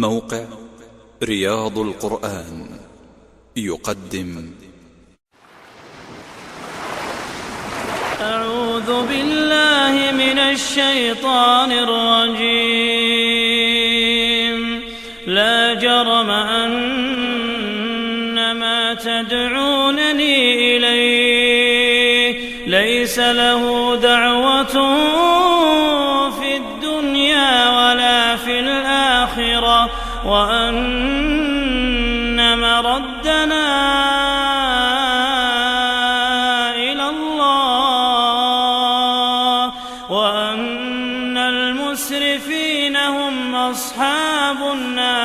موقع رياض القرآن يقدم. أعوذ بالله من الشيطان الرجيم. لا جرم أن ما تدعونني إليه ليس له دعوة في الدنيا ولا في الآخرة، وأن مردنا إلى الله، وأن المسرفين هم أصحاب النار.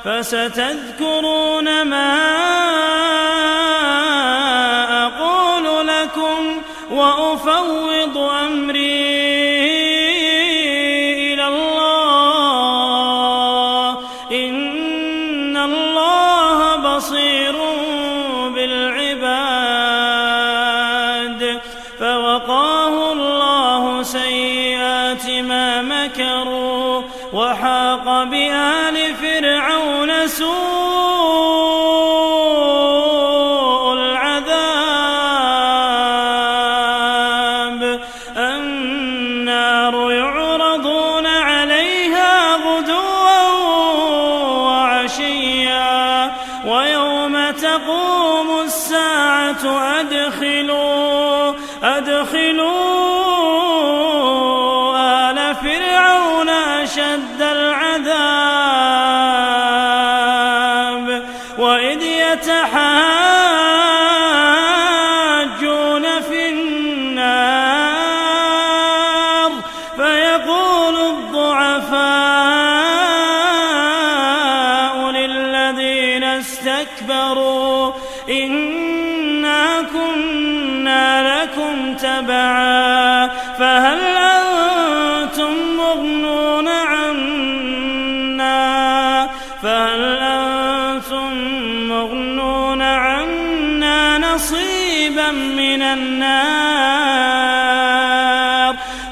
فستذكرون ما أقول لكم وأفوض أمري إلى الله، إن الله بصير بالعباد. فوقاه الله سيئات ما مكروا، وحاق بآل فرعون سوء العذاب. النار يعرضون عليها غدوا وعشيا، ويوم تقوم الساعة أدخلوا آل فرعون أشد العذاب. وإذ يتحاجون في النار فيقول الضعفاء للذين استكبروا إنا كنا لكم تبعا فهل أنتم مغنون عنا نصيبا من النار؟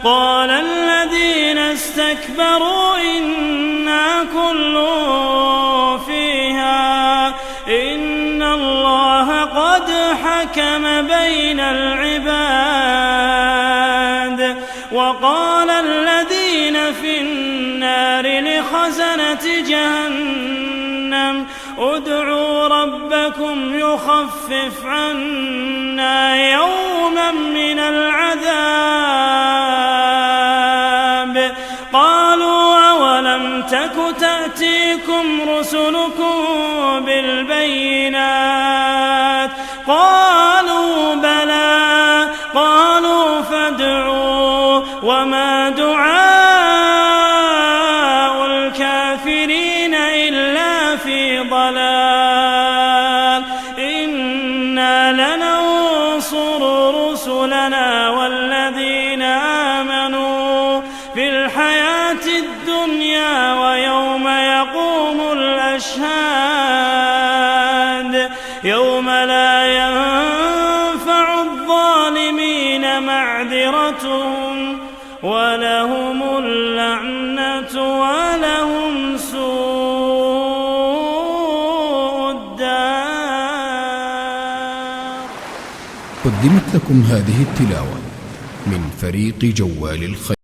قال الذين استكبروا إنا كل فيها إن الله قد حكم بين العباد. وقال الذين في النار لخزنة جهنم ادعوا ربكم يخفف عنا يوما من العذاب. قالوا أولم تك تأتيكم رسلكم بالبينات؟ قالوا بلى. قالوا فادعوا. وما دعاء الكافرين إلا في ضلال. إنا لننصر رسلنا والذين آمنوا في الحياة الدنيا ويوم يقوم الأشهاد، يوم لا ينفع الظالمين معذرتهم ولهم اللعنة ولهم سوء الدار. قدمت لكم هذه التلاوة من فريق جوال الخير.